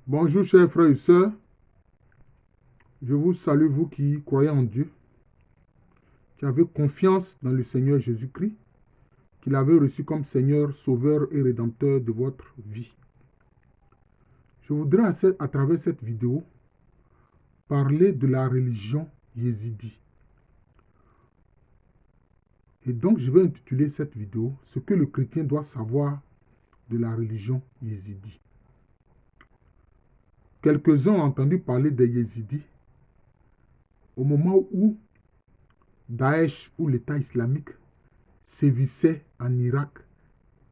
Bonjour chers frères et sœurs, je vous salue vous qui croyez en Dieu, qui avez confiance dans le Seigneur Jésus-Christ, qui l'avez reçu comme Seigneur, Sauveur et Rédempteur de votre vie. Je voudrais à travers cette vidéo parler de la religion yézidi. Et donc je vais intituler cette vidéo « Ce que le chrétien doit savoir de la religion yézidi ». Quelques-uns ont entendu parler des yézidis au moment où Daesh ou l'État islamique sévissait en Irak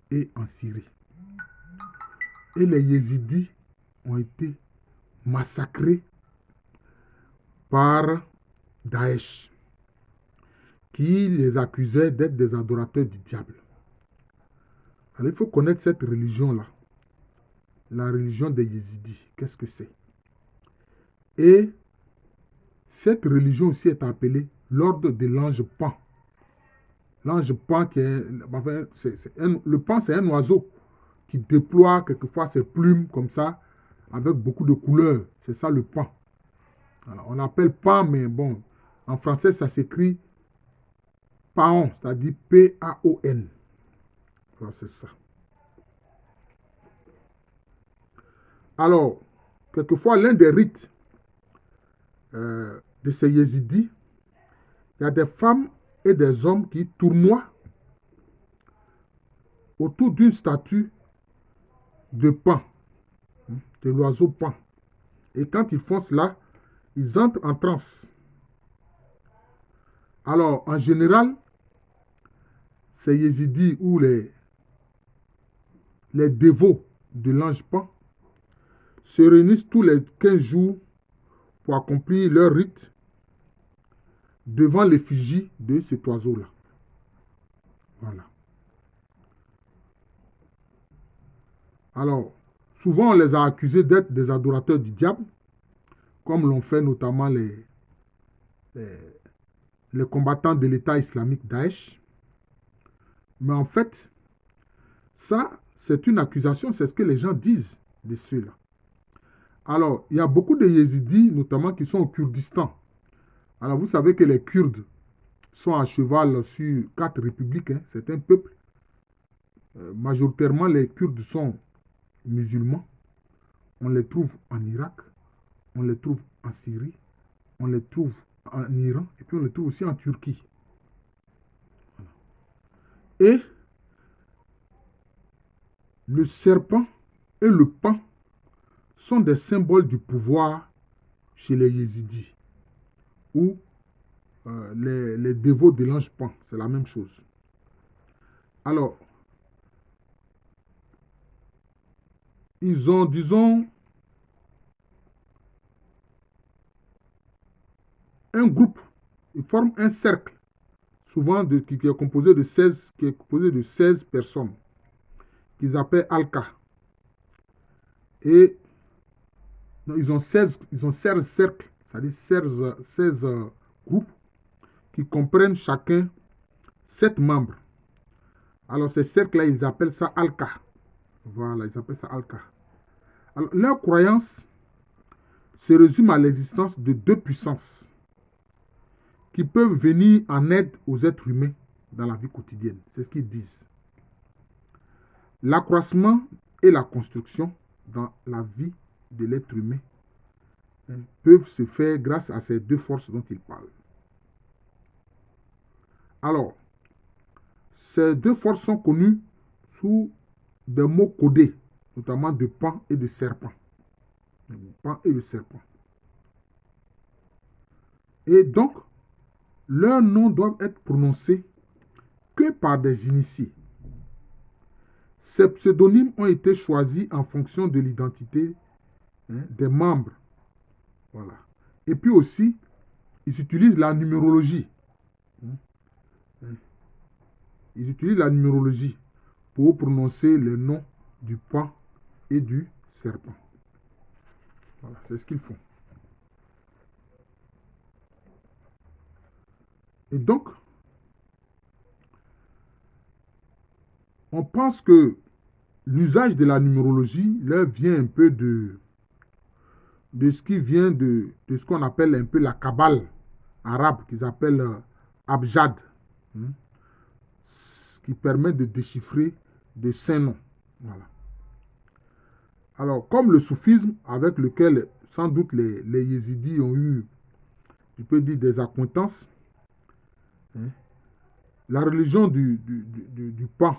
et en Syrie. Et les yézidis ont été massacrés par Daesh, qui les accusait d'être des adorateurs du diable. Alors il faut connaître cette religion-là, la religion des yézidis. Qu'est-ce que c'est? Et cette religion aussi est appelée l'ordre de l'ange Pan. L'ange Pan, le Pan, c'est un oiseau qui déploie quelquefois ses plumes comme ça, avec beaucoup de couleurs. C'est ça le Pan. Alors, on appelle Pan, mais bon, en français, ça s'écrit Paon, c'est-à-dire P-A-O-N. Voilà, c'est ça. Alors, quelquefois, l'un des rites de ces yézidis, il y a des femmes et des hommes qui tournoient autour d'une statue de Pan, de l'oiseau Pan. Et quand ils font cela, ils entrent en transe. Alors, en général, ces yézidis ou les dévots de l'ange Pan se réunissent tous les 15 jours pour accomplir leur rite devant l'effigie de cet oiseau-là. Voilà. Alors, souvent on les a accusés d'être des adorateurs du diable, comme l'ont fait notamment les combattants de l'État islamique Daesh. Mais en fait, ça, c'est une accusation, c'est ce que les gens disent de ceux-là. Alors, il y a beaucoup de yézidis, notamment qui sont au Kurdistan. Alors, vous savez que les Kurdes sont à cheval sur 4 républiques. C'est un peuple. Majoritairement, les Kurdes sont musulmans. On les trouve en Irak, on les trouve en Syrie, on les trouve en Iran, et puis on les trouve aussi en Turquie. Et le serpent et le pan sont des symboles du pouvoir chez les yézidis, ou les dévots de l'ange pan, c'est la même chose. Alors, ils ont, disons, un groupe, ils forment un cercle, souvent qui est composé de 16 personnes, qu'ils appellent Alka. Et non, ils ont 16 cercles, c'est-à-dire 16 groupes qui comprennent chacun 7 membres. Alors ces cercles-là, ils appellent ça Alka. Voilà, ils appellent ça Alka. Alors, leur croyance se résume à l'existence de 2 puissances qui peuvent venir en aide aux êtres humains dans la vie quotidienne. C'est ce qu'ils disent. L'accroissement et la construction dans la vie de l'être humain peuvent se faire grâce à ces 2 forces dont ils parlent. Alors, ces 2 forces sont connues sous des mots codés, notamment de pan et de serpent. Le pan et le serpent. Et donc, leurs noms doivent être prononcés que par des initiés. Ces pseudonymes ont été choisis en fonction de l'identité des membres. Voilà. Et puis aussi, ils utilisent la numérologie. Ils utilisent la numérologie pour prononcer les noms du pan et du serpent. Voilà, c'est ce qu'ils font. Et donc, on pense que l'usage de la numérologie leur vient un peu de de ce qui vient de ce qu'on appelle un peu la Kabbale arabe, qu'ils appellent Abjad, hein, ce qui permet de déchiffrer de saints noms. Voilà. Alors, comme le soufisme, avec lequel sans doute les yézidis ont eu, je peux dire, des accointances, hein, la religion du Pan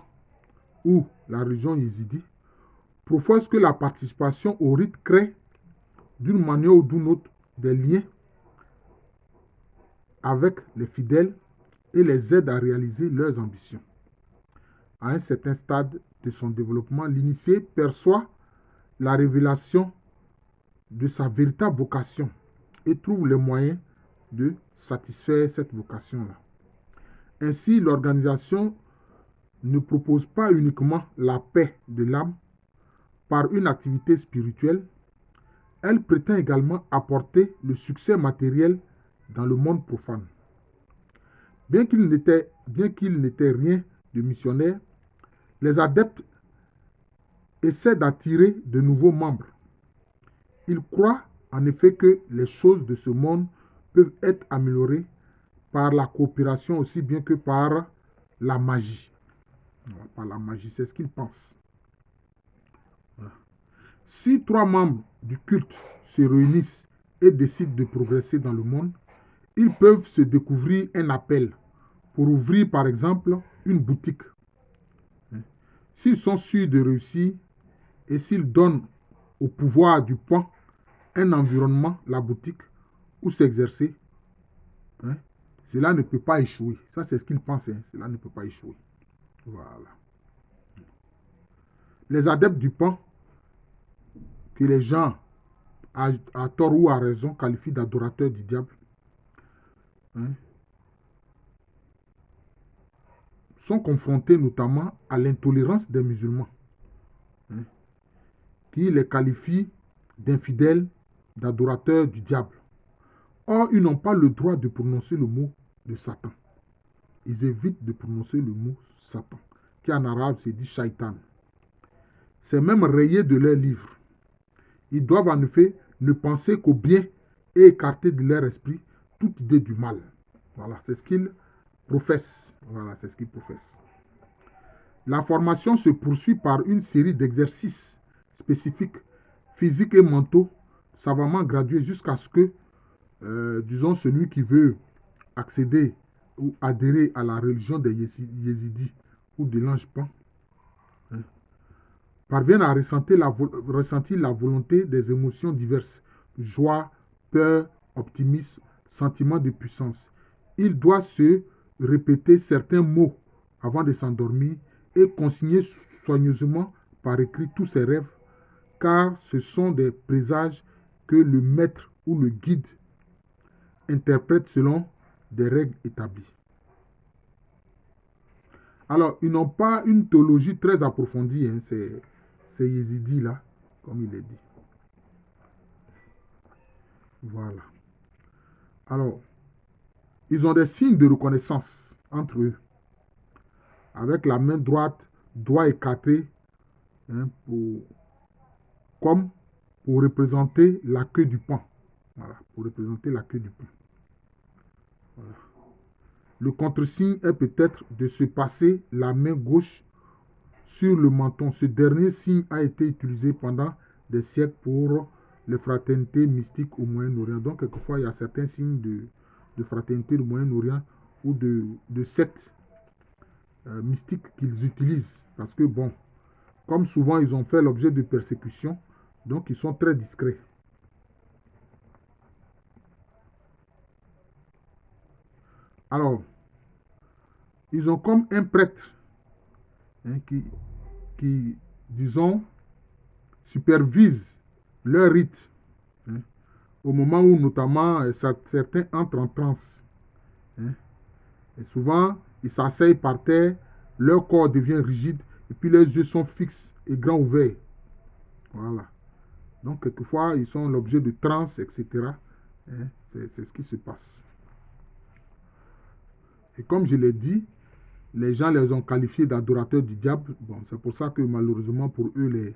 ou la religion yézidi professe que la participation au rite crée d'une manière ou d'une autre des liens avec les fidèles et les aide à réaliser leurs ambitions. À un certain stade de son développement, l'initié perçoit la révélation de sa véritable vocation et trouve les moyens de satisfaire cette vocation-là. Ainsi, l'organisation ne propose pas uniquement la paix de l'âme par une activité spirituelle, elle prétend également apporter le succès matériel dans le monde profane. Bien qu'il n'était rien de missionnaire, les adeptes essaient d'attirer de nouveaux membres. Ils croient en effet que les choses de ce monde peuvent être améliorées par la coopération aussi bien que par la magie. Par la magie, c'est ce qu'ils pensent. Voilà. Si 3 membres du culte se réunissent et décident de progresser dans le monde, ils peuvent se découvrir un appel pour ouvrir par exemple une boutique. S'ils sont sûrs de réussir et s'ils donnent au pouvoir du pan un environnement, la boutique, où s'exercer, hein, cela ne peut pas échouer. Ça, c'est ce qu'ils pensent. Hein, cela ne peut pas échouer. Voilà. Les adeptes du pan, que les gens, à tort ou à raison, qualifient d'adorateurs du diable, hein, sont confrontés notamment à l'intolérance des musulmans, hein, qui les qualifient d'infidèles, d'adorateurs du diable. Or, ils n'ont pas le droit de prononcer le mot de Satan. Ils évitent de prononcer le mot Satan, qui en arabe se dit shaitan. C'est même rayé de leurs livres. Ils doivent en effet ne penser qu'au bien et écarter de leur esprit toute idée du mal. Voilà, c'est ce qu'ils professent. Voilà, c'est ce qu'ils professent. La formation se poursuit par une série d'exercices spécifiques, physiques et mentaux, savamment gradués jusqu'à ce que, disons, celui qui veut accéder ou adhérer à la religion des Yézidis ou de l'ange Pan, hein, parviennent à ressentir la volonté des émotions diverses, joie, peur, optimisme, sentiment de puissance. Il doit se répéter certains mots avant de s'endormir et consigner soigneusement par écrit tous ses rêves, car ce sont des présages que le maître ou le guide interprète selon des règles établies. Alors, ils n'ont pas une théologie très approfondie, hein, ces yézidis-là, comme il est dit. Voilà. Alors, ils ont des signes de reconnaissance entre eux, avec la main droite, doigt écarté, hein, comme pour représenter la queue du pain. Voilà, pour représenter la queue du pain. Voilà. Le contre-signe est peut-être de se passer la main gauche sur le menton. Ce dernier signe a été utilisé pendant des siècles pour les fraternités mystiques au Moyen-Orient. Donc, quelquefois, il y a certains signes de fraternité au Moyen-Orient ou de sectes mystiques qu'ils utilisent. Parce que, bon, comme souvent, ils ont fait l'objet de persécutions, donc ils sont très discrets. Alors, ils ont comme un prêtre, hein, qui, disons, supervise leur rite, hein, au moment où notamment certains entrent en transe. Hein, et souvent, ils s'asseyent par terre, leur corps devient rigide et puis leurs yeux sont fixes et grands ouverts. Voilà. Donc, quelquefois, ils sont l'objet de transe, etc. Hein, c'est ce qui se passe. Et comme je l'ai dit, les gens les ont qualifiés d'adorateurs du diable. Bon, c'est pour ça que malheureusement pour eux,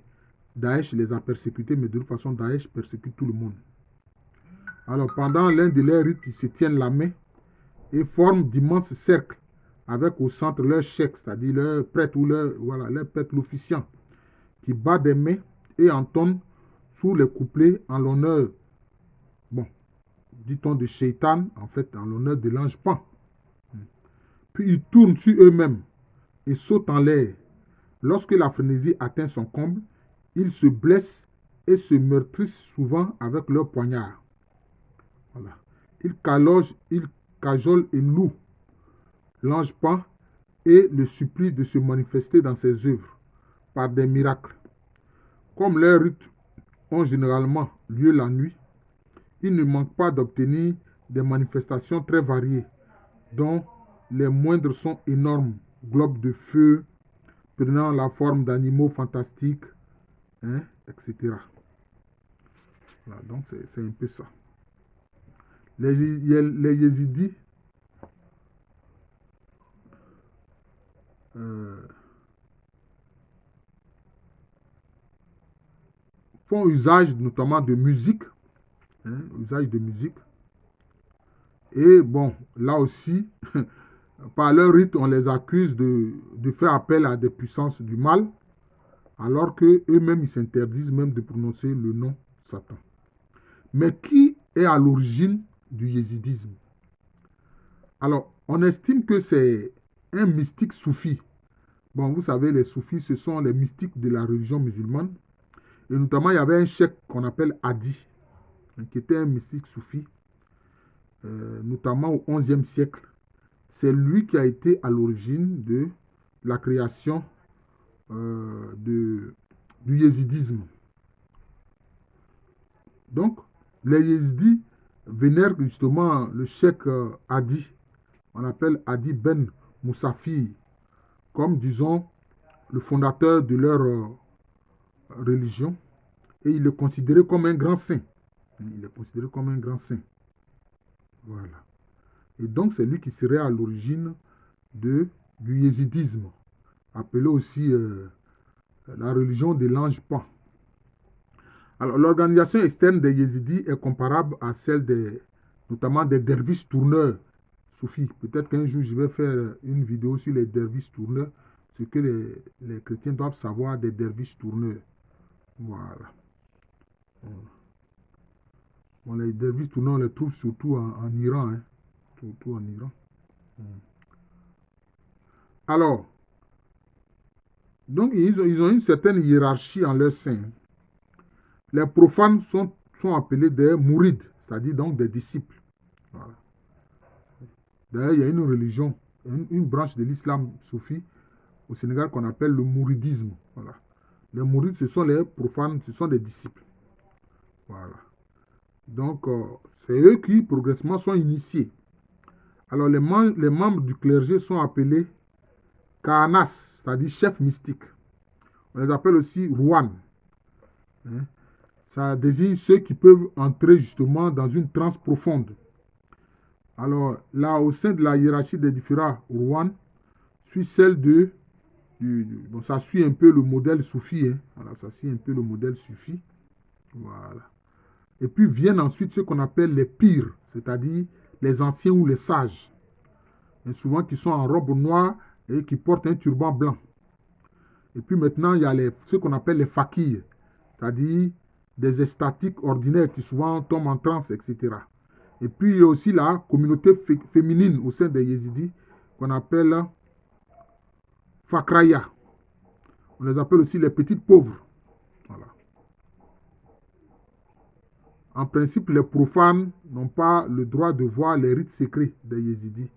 Daesh les a persécutés, mais de toute façon, Daesh persécute tout le monde. Alors, pendant l'un de leurs rites, ils se tiennent la main et forment d'immenses cercles avec au centre leur cheikh, c'est-à-dire leur prêtre ou leur prêtre, l'officiant, qui bat des mains et entonne sous les couplets en l'honneur, bon, dit-on de Shaitan, en fait, en l'honneur de l'ange Pan. Puis ils tournent sur eux-mêmes et sautent en l'air. Lorsque la frénésie atteint son comble, ils se blessent et se meurtrissent souvent avec leurs poignards. Voilà. Ils cajolent et louent l'ange Pan et le supplient de se manifester dans ses œuvres par des miracles. Comme leurs rites ont généralement lieu la nuit, il ne manque pas d'obtenir des manifestations très variées, dont les moindres sont énormes, globes de feu, prenant la forme d'animaux fantastiques, etc. Voilà, donc c'est un peu ça. Les Yézidis font usage notamment de musique, usage de musique. Et bon, là aussi, par leur rite, on les accuse de faire appel à des puissances du mal, alors qu'eux-mêmes, ils s'interdisent même de prononcer le nom Satan. Mais qui est à l'origine du yézidisme? Alors, on estime que c'est un mystique soufi. Bon, vous savez, les soufis, ce sont les mystiques de la religion musulmane. Et notamment, il y avait un cheikh qu'on appelle Hadi, qui était un mystique soufi, notamment au XIe siècle. C'est lui qui a été à l'origine de la création du yézidisme. Donc, les yézidis vénèrent justement le cheikh Hadi, on appelle Hadi ben Moussafi, comme, disons, le fondateur de leur religion, et il est considéré comme un grand saint. Il est considéré comme un grand saint. Voilà. Et donc, c'est lui qui serait à l'origine du yézidisme, appelé aussi la religion de l'ange Pan. Alors, l'organisation externe des yézidis est comparable à celle notamment des derviches tourneurs soufis. Peut-être qu'un jour, je vais faire une vidéo sur les derviches tourneurs, ce que les chrétiens doivent savoir des derviches tourneurs. Voilà. Bon, les derviches tourneurs, on les trouve surtout en Iran. Surtout en Iran. Alors, donc, ils ont une certaine hiérarchie en leur sein. Les profanes sont appelés des mourides, c'est-à-dire donc des disciples. Voilà. D'ailleurs, il y a une religion, une branche de l'islam soufi au Sénégal qu'on appelle le mouridisme. Voilà. Les mourides, ce sont les profanes, ce sont des disciples. Voilà. Donc, c'est eux qui progressivement sont initiés. Alors, les membres du clergé sont appelés Kahanas, c'est-à-dire chefs mystiques. On les appelle aussi Rouan. Ça désigne ceux qui peuvent entrer justement dans une transe profonde. Alors, là, au sein de la hiérarchie des différents Rouan, suit celle bon, ça suit un peu le modèle soufi. Voilà, ça suit un peu le modèle soufi. Voilà. Et puis viennent ensuite ce qu'on appelle les pires, c'est-à-dire les anciens ou les sages. Et souvent qui sont en robe noire et qui portent un turban blanc. Et puis maintenant, il y a ce qu'on appelle les fakirs, c'est-à-dire des extatiques ordinaires qui souvent tombent en transe, etc. Et puis il y a aussi la communauté féminine au sein des yézidis qu'on appelle fakraya. On les appelle aussi les petites pauvres. Voilà. En principe, les profanes n'ont pas le droit de voir les rites secrets des yézidis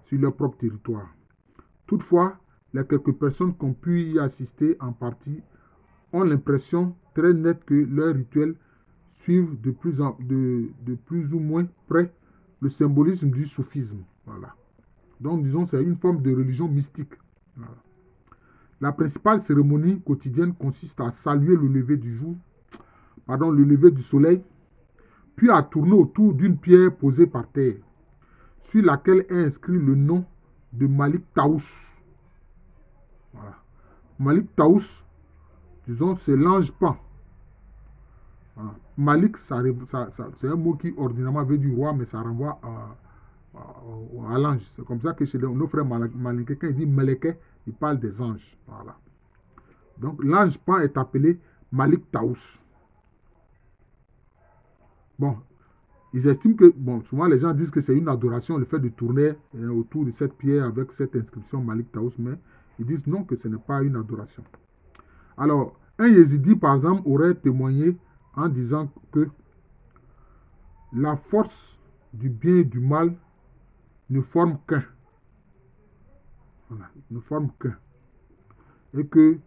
sur leur propre territoire. Toutefois, les quelques personnes qui ont pu y assister en partie ont l'impression très nette que leurs rituels suivent de plus ou moins près le symbolisme du soufisme. Voilà. Donc, disons, c'est une forme de religion mystique. Voilà. La principale cérémonie quotidienne consiste à saluer le lever du soleil, puis à tourner autour d'une pierre posée par terre, sur laquelle est inscrit le nom de Malik Taous. Voilà. Malik Taous, disons, c'est l'ange Pan. Voilà. Malik, c'est un mot qui ordinairement veut dire roi, mais ça renvoie à l'ange. C'est comme ça que chez nos frères malinqués, quand il dit Meleke, il parle des anges. Voilà. Donc l'ange Pan est appelé Malik Taous. Bon, ils estiment que, bon, souvent les gens disent que c'est une adoration, le fait de tourner autour de cette pierre avec cette inscription Malik Taous, mais ils disent non, que ce n'est pas une adoration. Alors, un Yézidi, par exemple, aurait témoigné en disant que la force du bien et du mal ne forme qu'un. Voilà, ne forme qu'un. Et que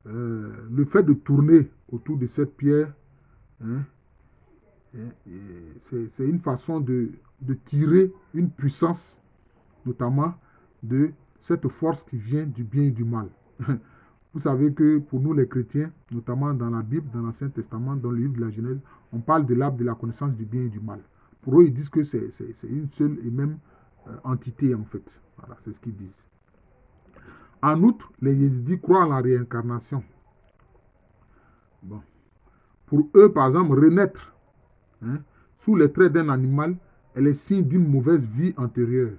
le fait de tourner autour de cette pierre, hein, c'est une façon de tirer une puissance, notamment de cette force qui vient du bien et du mal. Vous savez que pour nous les chrétiens, notamment dans la Bible, dans l'Ancien Testament, dans le livre de la Genèse, on parle de l'arbre de la connaissance du bien et du mal. Pour eux, ils disent que c'est une seule et même entité en fait. Voilà, c'est ce qu'ils disent. En outre, les Yézidis croient en la réincarnation. Bon. Pour eux, par exemple, renaître sous les traits d'un animal est le signe d'une mauvaise vie antérieure.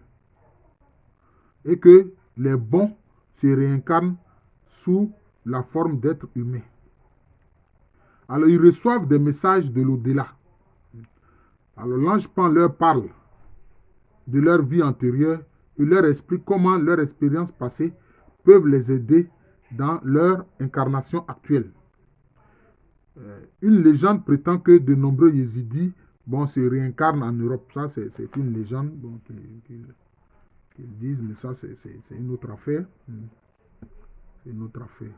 Et que les bons se réincarnent sous la forme d'êtres humains. Alors, ils reçoivent des messages de l'au-delà. Alors, l'ange Pan leur parle de leur vie antérieure et leur explique comment leur expérience passée peuvent les aider dans leur incarnation actuelle. Une légende prétend que de nombreux Yézidis se réincarnent en Europe. Ça, c'est une légende qu'ils disent, mais ça, c'est une autre affaire. C'est une autre affaire.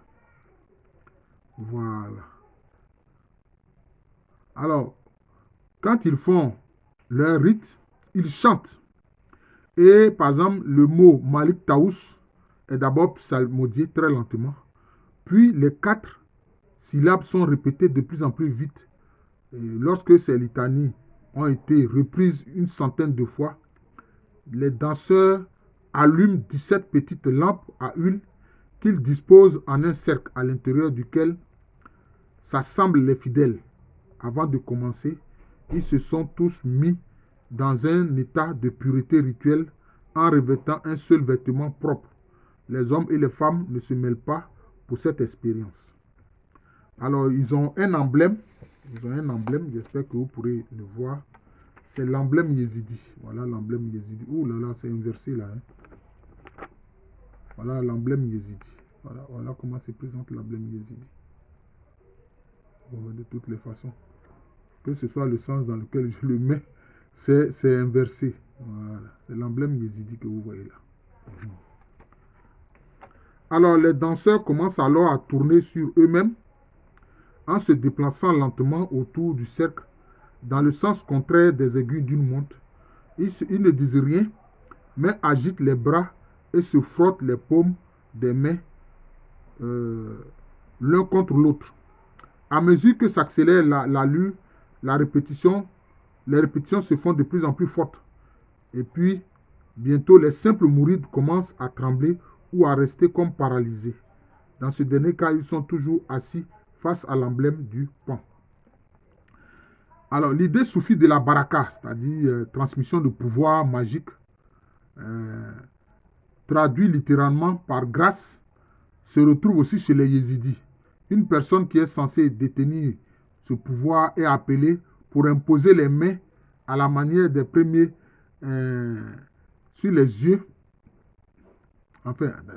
Voilà. Alors, quand ils font leur rite, ils chantent. Et par exemple, le mot Malik Taous est d'abord psalmodié très lentement. Puis les 4 syllabes sont répétées de plus en plus vite. Et lorsque ces litanies ont été reprises une centaine de fois, les danseurs allument 17 petites lampes à huile qu'ils disposent en un cercle à l'intérieur duquel s'assemblent les fidèles. Avant de commencer, ils se sont tous mis dans un état de pureté rituelle en revêtant un seul vêtement propre. Les hommes et les femmes ne se mêlent pas pour cette expérience. Alors, ils ont un emblème. J'espère que vous pourrez le voir. C'est l'emblème Yézidi. Voilà l'emblème Yézidi. Ouh là là, c'est inversé là. Voilà l'emblème Yézidi. Voilà comment se présente l'emblème Yézidi. Bon, de toutes les façons. Que ce soit le sens dans lequel je le mets, c'est inversé. Voilà. C'est l'emblème Yézidi que vous voyez là. Alors, les danseurs commencent alors à tourner sur eux-mêmes en se déplaçant lentement autour du cercle dans le sens contraire des aiguilles d'une montre. Ils ne disent rien, mais agitent les bras et se frottent les paumes des mains l'un contre l'autre. À mesure que s'accélère l'allure, les répétitions se font de plus en plus fortes. Et puis, bientôt, les simples mourides commencent à trembler ou à rester comme paralysés. Dans ce dernier cas, ils sont toujours assis face à l'emblème du Pan. Alors, l'idée soufie de la baraka, c'est-à-dire transmission de pouvoir magique, traduit littéralement par grâce, se retrouve aussi chez les Yézidis. Une personne qui est censée détenir ce pouvoir est appelée pour imposer les mains à la manière des premiers sur les yeux,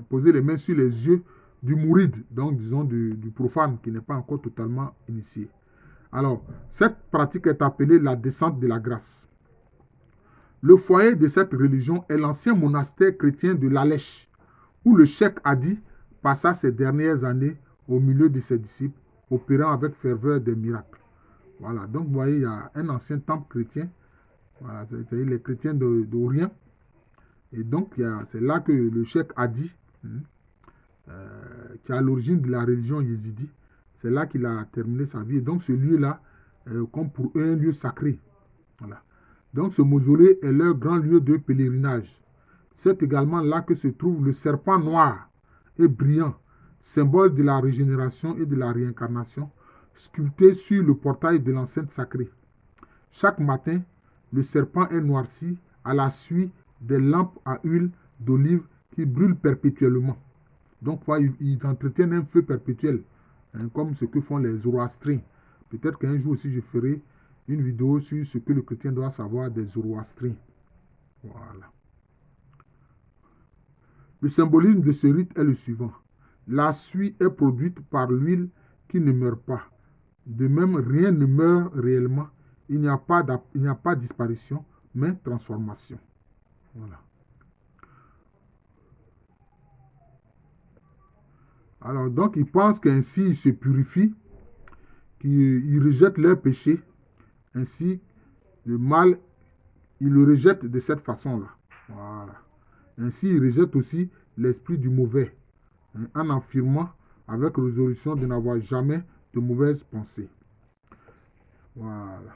poser les mains sur les yeux du mouride, donc disons du profane qui n'est pas encore totalement initié. Alors, cette pratique est appelée la descente de la grâce. Le foyer de cette religion est l'ancien monastère chrétien de l'Alèche, où le cheikh Hadi passa ses dernières années au milieu de ses disciples, opérant avec ferveur des miracles. Voilà, donc vous voyez, il y a un ancien temple chrétien, voilà, c'est-à-dire les chrétiens d'Orient. Et donc, c'est là que le cheikh Hadi, qui est à l'origine de la religion yézidi, c'est là qu'il a terminé sa vie. Et donc, ce lieu-là, comme pour eux, un lieu sacré. Voilà. Donc, ce mausolée est leur grand lieu de pèlerinage. C'est également là que se trouve le serpent noir et brillant, symbole de la régénération et de la réincarnation, sculpté sur le portail de l'enceinte sacrée. Chaque matin, le serpent est noirci à la suite des lampes à huile d'olive qui brûlent perpétuellement. Donc, ils entretiennent un feu perpétuel, hein, comme ce que font les Zoroastriens. Peut-être qu'un jour aussi, je ferai une vidéo sur ce que le chrétien doit savoir des Zoroastriens. Voilà. Le symbolisme de ce rite est le suivant. La suie est produite par l'huile qui ne meurt pas. De même, rien ne meurt réellement. Il n'y a pas de disparition, mais transformation. Voilà. Alors, donc, ils pensent qu'ainsi, ils se purifient, qu'ils rejettent leurs péchés. Ainsi, le mal, ils le rejettent de cette façon-là. Voilà. Ainsi, ils rejettent aussi l'esprit du mauvais, hein, en affirmant avec résolution de n'avoir jamais de mauvaises pensées. Voilà.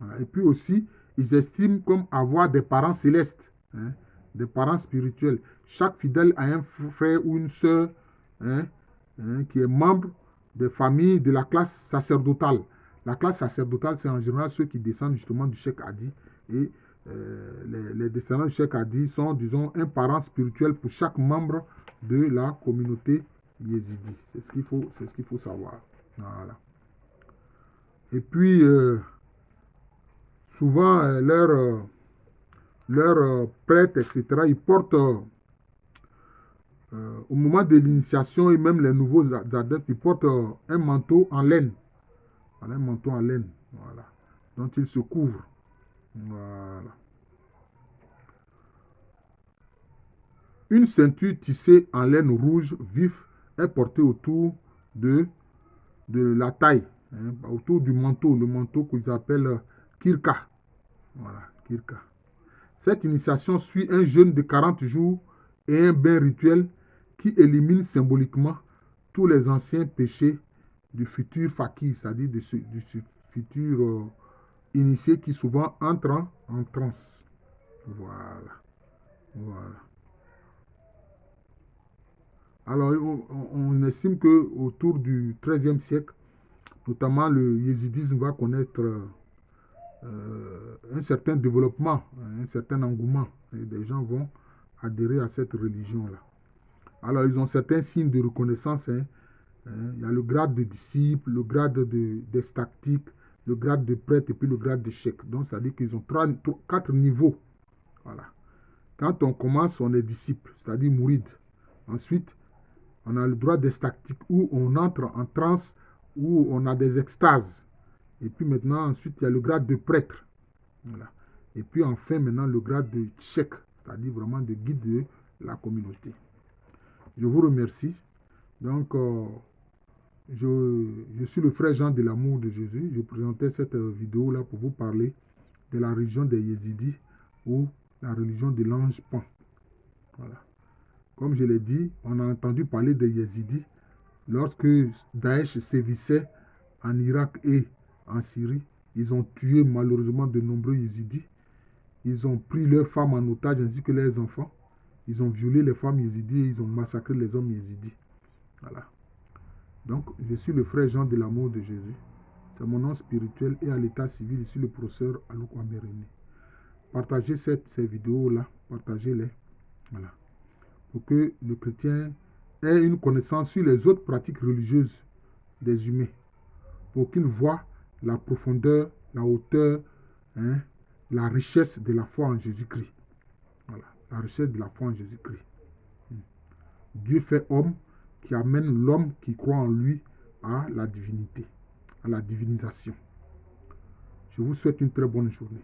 Voilà. Et puis aussi, ils estiment comme avoir des parents célestes, hein, des parents spirituels. Chaque fidèle a un frère ou une sœur, hein, qui est membre des familles de la classe sacerdotale. La classe sacerdotale, c'est en général ceux qui descendent justement du Cheikh Hadi. Et les descendants du Cheikh Hadi sont, disons, un parent spirituel pour chaque membre de la communauté yézidi. C'est ce qu'il faut savoir. Voilà. Et puis, souvent, leurs prêtres, etc., ils portent, au moment de l'initiation et même les nouveaux adeptes, ils portent un manteau en laine. Voilà, un manteau en laine, voilà, dont ils se couvrent. Voilà. Une ceinture tissée en laine rouge vif est portée autour de la taille, hein, autour du manteau, le manteau qu'ils appellent kirka. Voilà, kirka. Cette initiation suit un jeûne de 40 jours et un bain rituel qui élimine symboliquement tous les anciens péchés du futur fakir, c'est-à-dire du futur initié qui souvent entre en transe. Voilà. Voilà. Alors, on estime qu'autour du XIIIe siècle, notamment le yézidisme va connaître un certain développement, un certain engouement. Et des gens vont adhérer à cette religion-là. Alors, ils ont certains signes de reconnaissance. Hein. Il y a le grade de disciple, le grade d'estactique, le grade de prêtre et puis le grade de cheikh. Donc, ça veut dire qu'ils ont 4 niveaux. Voilà. Quand on commence, on est disciple, c'est-à-dire mouride. Ensuite, on a le droit d'estactique où on entre en transe, où on a des extases. Et puis maintenant, ensuite, il y a le grade de prêtre. Voilà. Et puis enfin, maintenant, le grade de cheikh, c'est-à-dire vraiment de guide de la communauté. Je vous remercie. Donc, je suis le frère Jean de l'amour de Jésus. Je présentais cette vidéo-là pour vous parler de la religion des Yézidis ou la religion de l'ange Pan. Voilà. Comme je l'ai dit, on a entendu parler des Yézidis lorsque Daesh sévissait en Irak et en Syrie. Ils ont tué malheureusement de nombreux Yézidis. Ils ont pris leurs femmes en otage ainsi que leurs enfants. Ils ont violé les femmes yézidis et ils ont massacré les hommes yézidis. Voilà. Donc, je suis le frère Jean de l'amour de Jésus. C'est mon nom spirituel et à l'état civil, je suis le professeur Alouk Améréné. Partagez ces vidéos-là, partagez-les. Voilà. Pour que le chrétien ait une connaissance sur les autres pratiques religieuses des humains. Pour qu'il voit la profondeur, la hauteur, hein, la richesse de la foi en Jésus-Christ. Voilà. La richesse de la foi en Jésus-Christ. Dieu fait homme qui amène l'homme qui croit en lui à la divinité, à la divinisation. Je vous souhaite une très bonne journée.